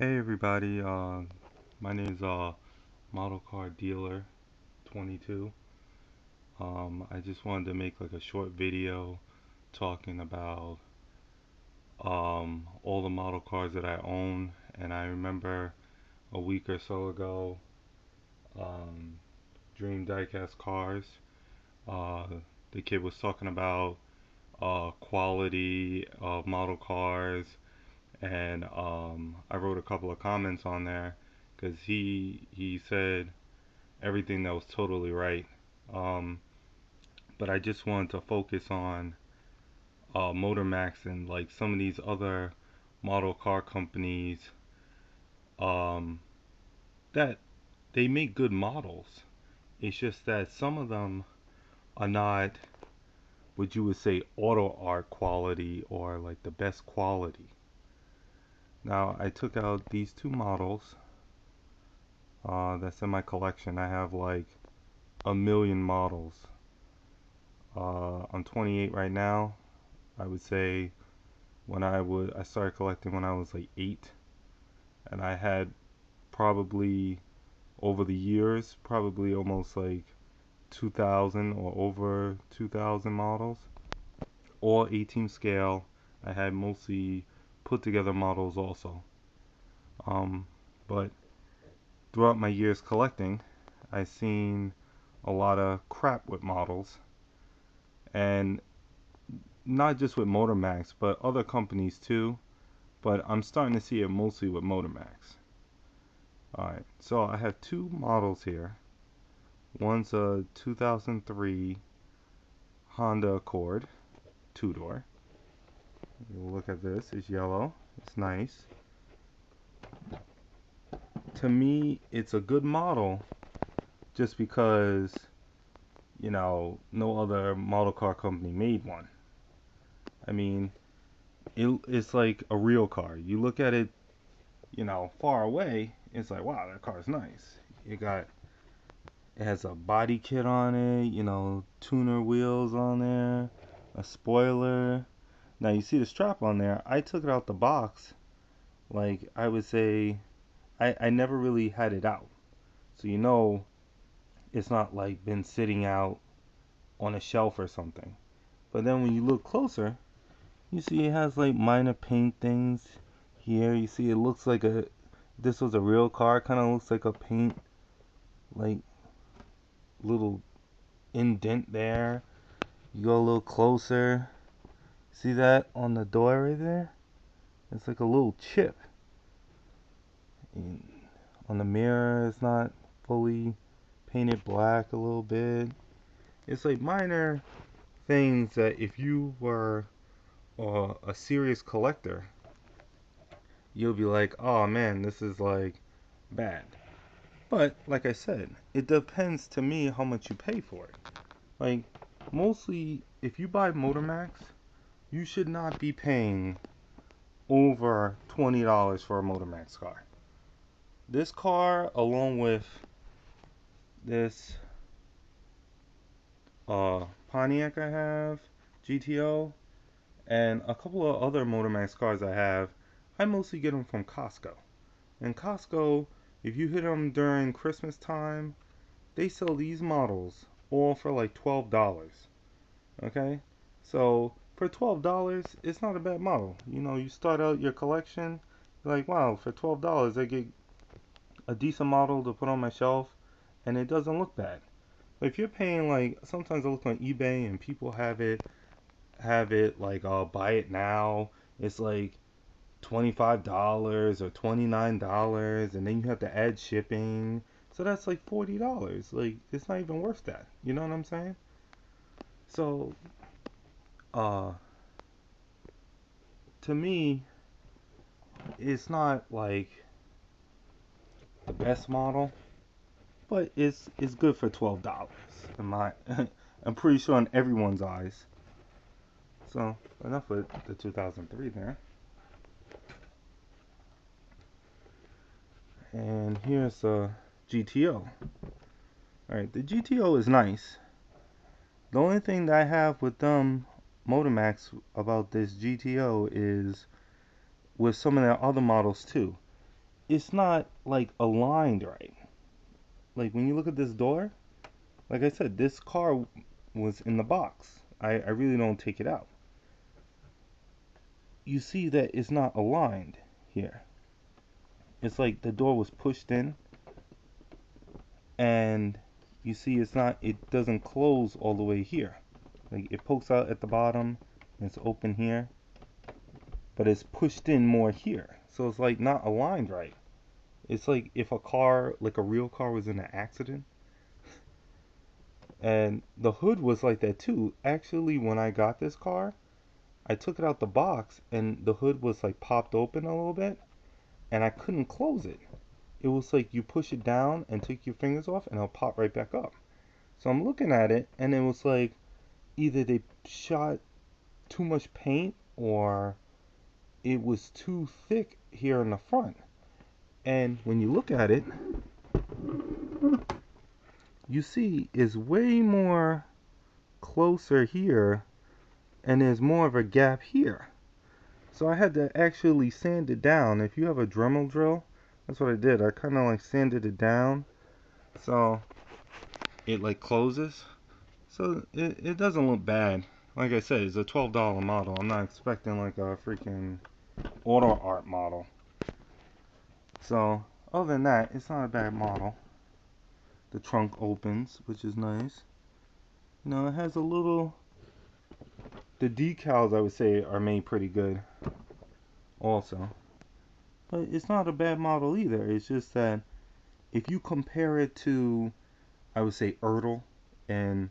Hey everybody, my name's Model Car Dealer 22. I just wanted to make like a short video talking about all the model cars that I own. And I remember a week or so ago, um, Dream Diecast Cars, uh, the kid was talking about quality of model cars, and I wrote a couple of comments on there because he said everything that was totally right. Um, but I just wanted to focus on motormax and like some of these other model car companies um, that they make good models. It's just that some of them are not what you would say auto art quality or like the best quality. Now I took out these two models that's in my collection. I have like a million models. I'm 28 right now. I would say I started collecting when I was like 8, and I had probably over the years probably almost like 2,000 or over 2,000 models, all 18 scale. I had mostly put together models also. Um, but throughout my years collecting, I seen a lot of crap with models, and not just with Motormax, but other companies too. But I'm starting to see it mostly with Motormax. Alright, so I have two models here. One's a 2003 Honda Accord, two-door. Look at this, it's yellow, it's nice. To me, it's a good model just because, no other model car company made one. I mean, it's like a real car. You look at it, far away, it's like, wow, that car's nice. It has a body kit on it, tuner wheels on there, a spoiler. Now you see the strap on there. I took it out the box. Like I would say, I never really had it out. So it's not like been sitting out on a shelf or something. But then when you look closer, you see it has like minor paint things here. You see it looks like this was a real car. Kind of looks like a paint, like little indent there. You go a little closer. See that on the door right there? It's like a little chip. And on the mirror, it's not fully painted black a little bit. It's like minor things that if you were a serious collector, you'll be like, oh man, this is like bad. But like I said, it depends to me how much you pay for it. Like mostly, if you buy Motormax, you should not be paying over $20 for a Motormax car. This car, along with this Pontiac I have, GTO, and a couple of other Motormax cars I mostly get them from Costco. And Costco, if you hit them during Christmas time, they sell these models all for like $12. Okay? So for $12, it's not a bad model. You start out your collection, you're like, wow, for $12, I get a decent model to put on my shelf, and it doesn't look bad. But if you're paying like, sometimes I look on eBay and people have it like, buy it now. It's like $25 or $29, and then you have to add shipping. So that's like $40. Like it's not even worth that. You know what I'm saying? So, uh, to me, it's not like the best model, but it's good for $12. In my, I'm pretty sure in everyone's eyes. So enough with the 2003 there. And here's a GTO. Alright, the GTO is nice. The only thing that I have with Motormax about this GTO is with some of their other models too. it's not like aligned right. Like when you look at this door, like I said, this car was in the box. I really don't take it out. You see that it's not aligned here. It's like the door was pushed in, and you see it doesn't close all the way here. Like it pokes out at the bottom, and it's open here, but it's pushed in more here. So it's like not aligned right. It's like if a car, like a real car, was in an accident. And the hood was like that too. Actually, when I got this car, I took it out the box and the hood was like popped open a little bit and I couldn't close it. It was like you push it down and take your fingers off and it'll pop right back up. So I'm looking at it and it was like either they shot too much paint or it was too thick here in the front. And when you look at it, you see is way more closer here and there's more of a gap here. So I had to actually sand it down. If you have a Dremel drill, that's what I did. I kind of like sanded it down so it like closes. So it doesn't look bad. Like I said, it's a $12 model. I'm not expecting like a freaking auto art model. So other than that, it's not a bad model. The trunk opens, which is nice. You know, it has a little, the decals I would say are made pretty good also. But it's not a bad model either. It's just that if you compare it to, I would say, Ertl, and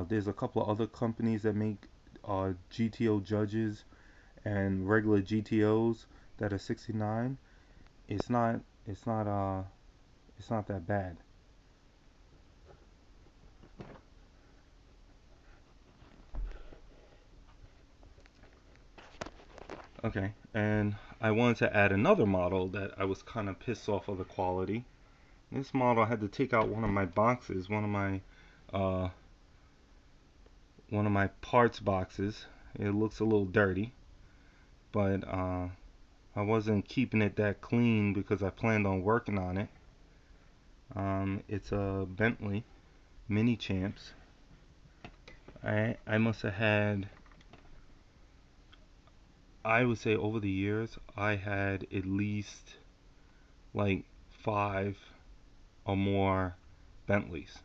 there's a couple of other companies that make GTO Judges and regular GTOs that are 69. It's not, it's not, it's not that bad. Okay, and I wanted to add another model that I was kind of pissed off of the quality. This model I had to take out one of my boxes, uh, one of my parts boxes. It looks a little dirty, but I wasn't keeping it that clean because I planned on working on it. It's a Bentley Mini Champs. I must have had, I would say over the years, I had at least like 5 or more Bentleys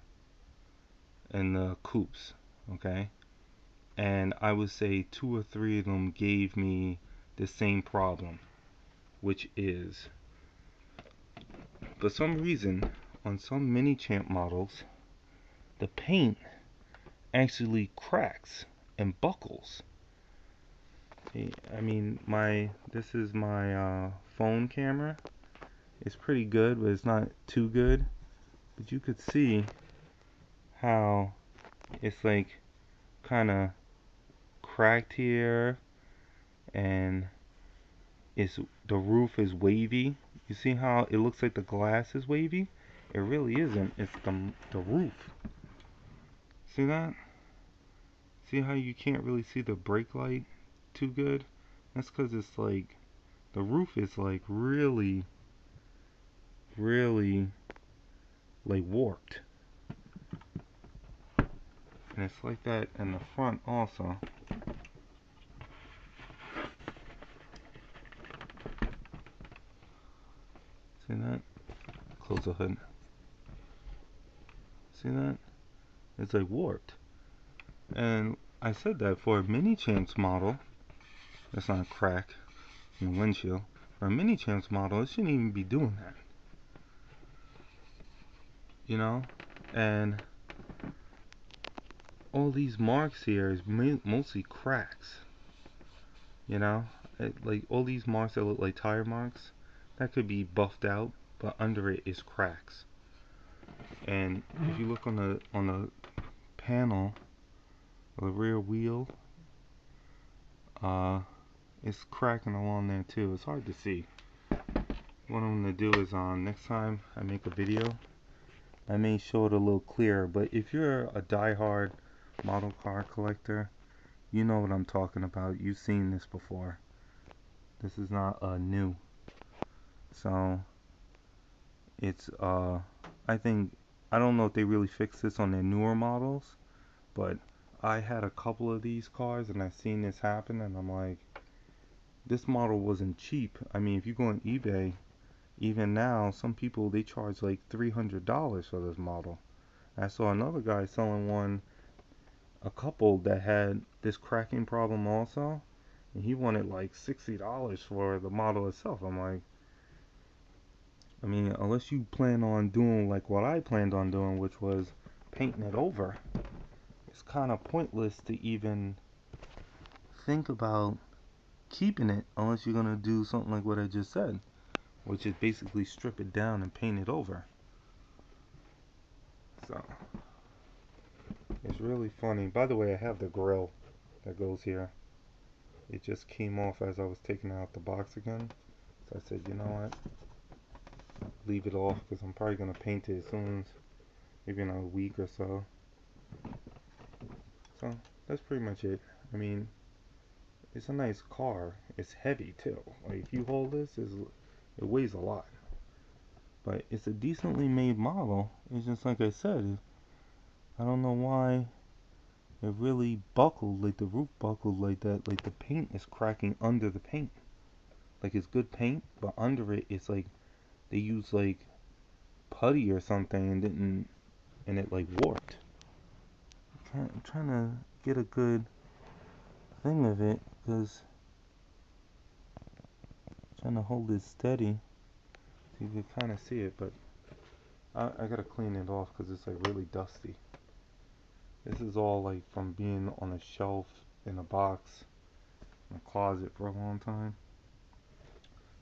in the coupes, okay? And I would say 2 or 3 of them gave me the same problem, which is, for some reason, on some Mini Champ models, the paint actually cracks and buckles. I mean, this is my phone camera. It's pretty good, but it's not too good. But you could see how it's like kind of cracked here, and the roof is wavy. You see how it looks like the glass is wavy? It really isn't. It's the roof. See that? See how you can't really see the brake light too good? That's because it's like the roof is like really, really like warped. And it's like that in the front also. See that? Close the hood. See that? It's like warped. And I said that for a Mini Champs model, that's not a crack in the windshield. For a Mini Champs model, it shouldn't even be doing that. You know? And all these marks here is mostly cracks. You know? Like all these marks that look like tire marks, that could be buffed out, but under it is cracks. And if you look on the panel, the rear wheel, it's cracking along there too. It's hard to see. What I'm gonna do is next time I make a video, I may show it a little clearer. But if you're a die-hard model car collector, you know what I'm talking about. You've seen this before. This is not new. So it's I think, I don't know if they really fixed this on their newer models, but I had a couple of these cars and I've seen this happen, and I'm like, this model wasn't cheap. I mean, if you go on eBay, even now, some people they charge like $300 for this model. I saw another guy selling one, a couple that had this cracking problem also, and he wanted like $60 for the model itself. I'm like, I mean, unless you plan on doing like what I planned on doing, which was painting it over, it's kind of pointless to even think about keeping it unless you're gonna do something like what I just said, which is basically strip it down and paint it over. So it's really funny. By the way, I have the grill that goes here. It just came off as I was taking it out the box again. So I said, you know what? Leave it off because I'm probably going to paint it as soon as maybe in a week or so. So that's pretty much it. I mean, it's a nice car. It's heavy too. Like if you hold this, it weighs a lot. But it's a decently made model. It's just like I said. I don't know why it really buckled, like the roof buckled like that. Like the paint is cracking under the paint. Like it's good paint, but under it, it's like they used like putty or something and didn't, and it like warped. I'm trying to get a good thing of it because I'm trying to hold it steady so you can kind of see it, but I gotta clean it off because it's like really dusty. This is all like from being on a shelf in a box in a closet for a long time.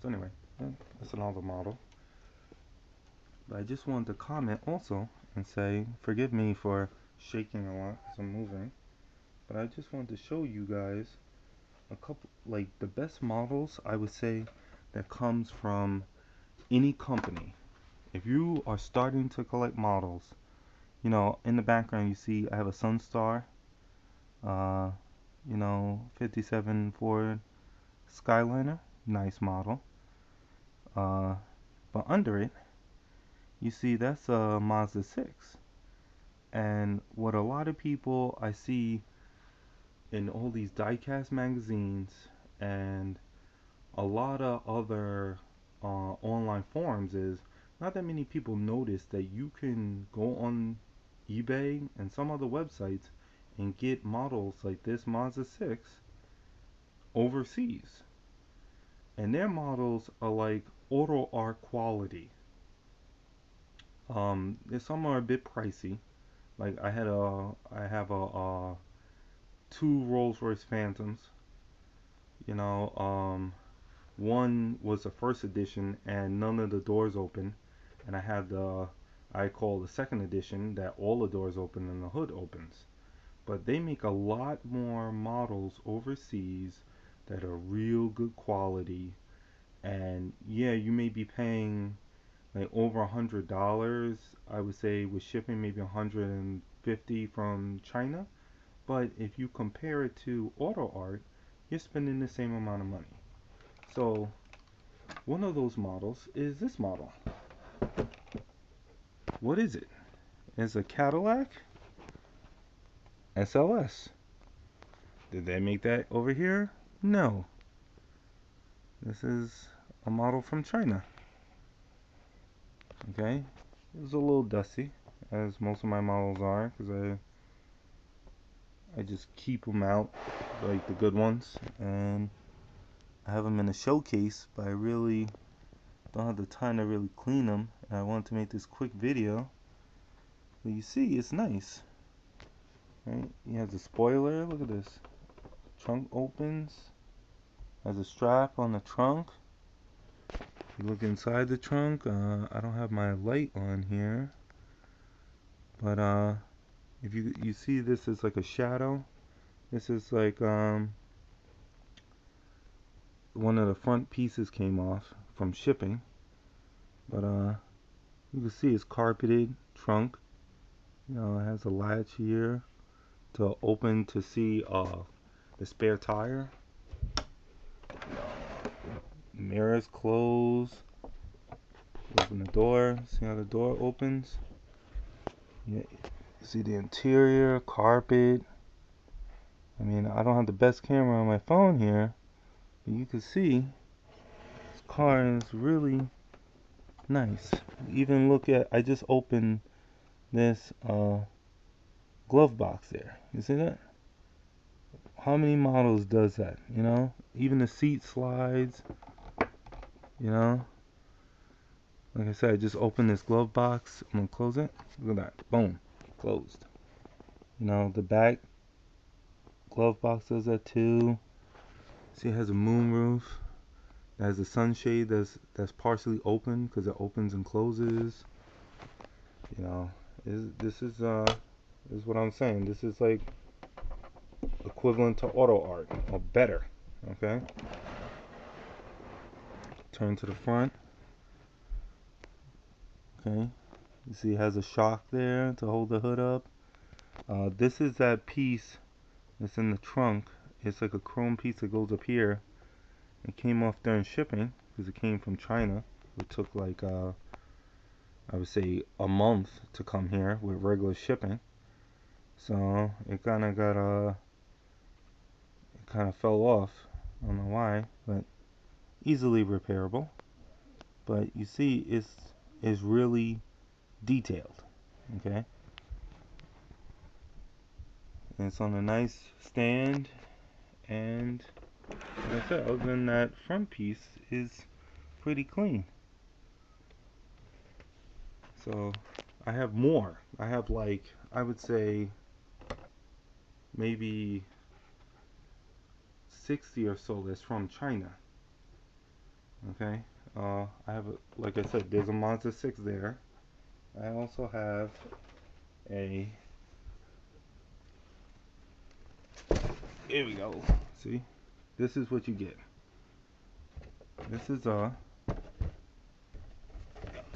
So anyway, that's another model. But I just wanted to comment also and say, forgive me for shaking a lot as I'm moving, but I just wanted to show you guys a couple, like the best models I would say that comes from any company. If you are starting to collect models, you know, in the background you see I have a Sunstar, uh, you know, 57 Ford Skyliner, nice model. Uh, but under it, you see that's a Mazda 6. And what a lot of people I see in all these diecast magazines and a lot of other online forums is not that many people notice that you can go on eBay and some other websites and get models like this Mazda 6 overseas. And their models are like auto art quality. Some are a bit pricey. Like I have a two Rolls Royce Phantoms. You know, one was the first edition and none of the doors open, and I had the I call the second edition that all the doors open and the hood opens. But they make a lot more models overseas that are real good quality, and yeah, you may be paying like over $100. I would say with shipping maybe 150 from China. But if you compare it to auto art, you're spending the same amount of money. So one of those models is this model. What is it? It's a Cadillac SLS. Did they make that over here? No. This is a model from China. Okay. It was a little dusty, as most of my models are, because I just keep them out, like the good ones, and I have them in a showcase, but I really don't have the time to really clean them, and I wanted to make this quick video. But you see, it's nice, right? You have the spoiler, look at this. Trunk opens, has a strap on the trunk. You look inside the trunk, I don't have my light on here, but if you see this is like a shadow. This is like one of the front pieces came off from shipping, but you can see it's carpeted trunk. You know, it has a latch here to open to see the spare tire. Mirrors closed. Open the door. See how the door opens? Yeah. See the interior, carpet. I mean, I don't have the best camera on my phone here, but you can see this car is really nice. Even look at, I just opened this glove box there. You see that? How many models does that? You know, even the seat slides. You know, like I said, I just opened this glove box. I'm gonna close it. Look at that. Boom, closed. You know, the back glove box does that too. See, it has a moon roof. It has a sunshade that's partially open because it opens and closes. You know, this is what I'm saying. This is like equivalent to auto art or better. Okay. Turn to the front. Okay. You see, it has a shock there to hold the hood up. This is that piece that's in the trunk. It's like a chrome piece that goes up here. It came off during shipping because it came from China. It took like I would say a month to come here with regular shipping. So it kind of got it kind of fell off. I don't know why, but easily repairable. But you see, it's really detailed. Okay, and it's on a nice stand. And like I said, other than that, front piece is pretty clean. So I have more. I have like, I would say maybe 60 or so that's from China. Okay. I have, like I said, there's a Mazda 6 there. I also have a, here we go. See, this is what you get. This is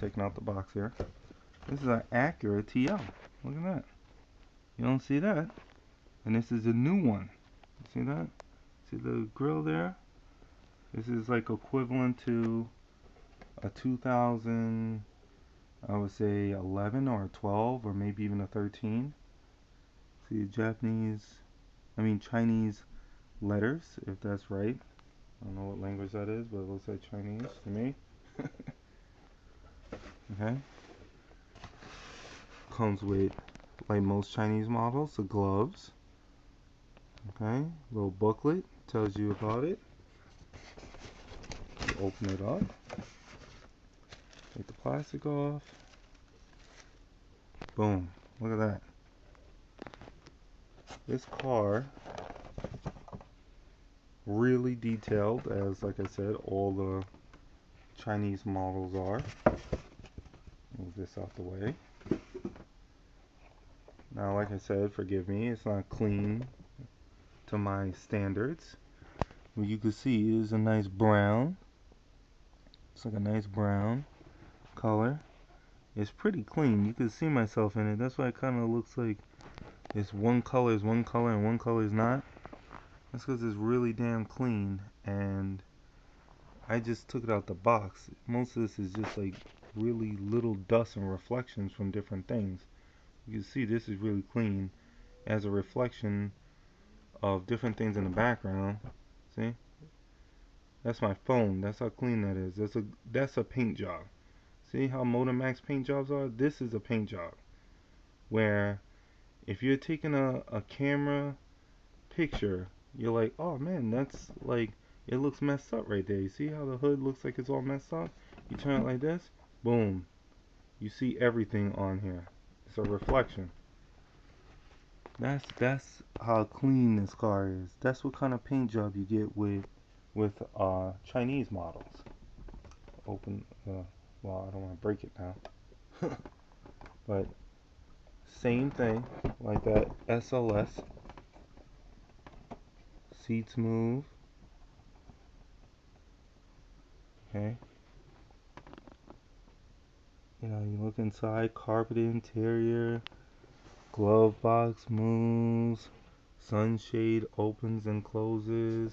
taking out the box here. This is an Acura TL. Look at that. You don't see that. And this is a new one. You see that? See the grill there? This is like equivalent to a 2000, I would say 11 or a 12 or maybe even a 13. See Chinese letters, if that's right. I don't know what language that is, but it looks like Chinese to me. Okay. Comes with, like most Chinese models, the gloves. Okay. Little booklet tells you about it. You open it up. Take the plastic off. Boom. Look at that. This car, really detailed, as like I said, all the Chinese models are. Move this out the way. Now, like I said, forgive me, it's not clean to my standards. What you can see is a nice brown. It's like a nice brown color. It's pretty clean. You can see myself in it. That's why it kind of looks like it's one color is one color and one color is not. That's because it's really damn clean, and I just took it out the box. Most of this is just like really little dust and reflections from different things. You can see this is really clean as a reflection of different things in the background. See? That's my phone. That's how clean that is. That's a paint job. See how motormax paint jobs are? This is a paint job. Where if you're taking a camera picture, you're like, oh man, that's like, it looks messed up right there. You see how the hood looks like it's all messed up? You turn it like this, boom. You see everything on here. It's a reflection. That's how clean this car is. That's what kind of paint job you get with Chinese models. Open. Well, I don't want to break it now. But same thing, like that SLS. Seats move. Okay. You know, you look inside, carpeted interior, glove box moves, sunshade opens and closes.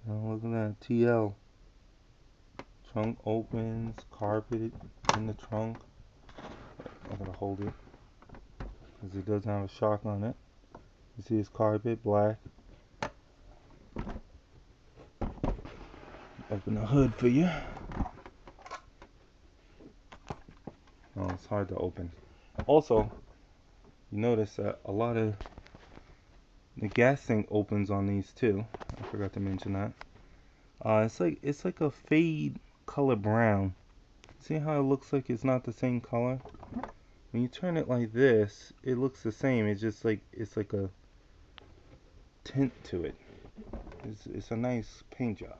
You know, look at that. TL. Trunk opens, carpet in the trunk. I'm gonna hold it because it doesn't have a shock on it. You see it's carpet, black. Open the hood for you. Oh, it's hard to open. Also, you notice that a lot of the gas tank opens on these too. I forgot to mention that. It's like a fade color brown. See how it looks like it's not the same color? When you turn it like this, it looks the same. It's like a tint to it. It's a nice paint job.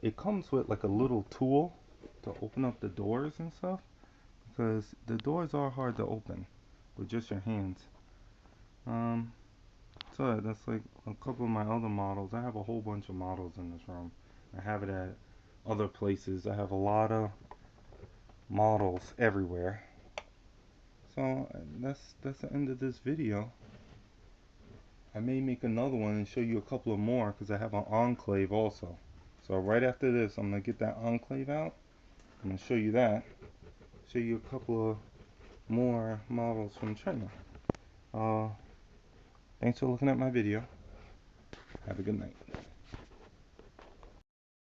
It comes with like a little tool to open up the doors and stuff, because the doors are hard to open with just your hands. So that's like a couple of my other models. I have a whole bunch of models in this room. I have it at other places. I have a lot of models everywhere. So that's the end of this video. I may make another one and show you a couple of more because I have an enclave also. So right after this, I'm gonna get that enclave out. I'm gonna show you that. Show you a couple of more models from China. Thanks for looking at my video. Have a good night.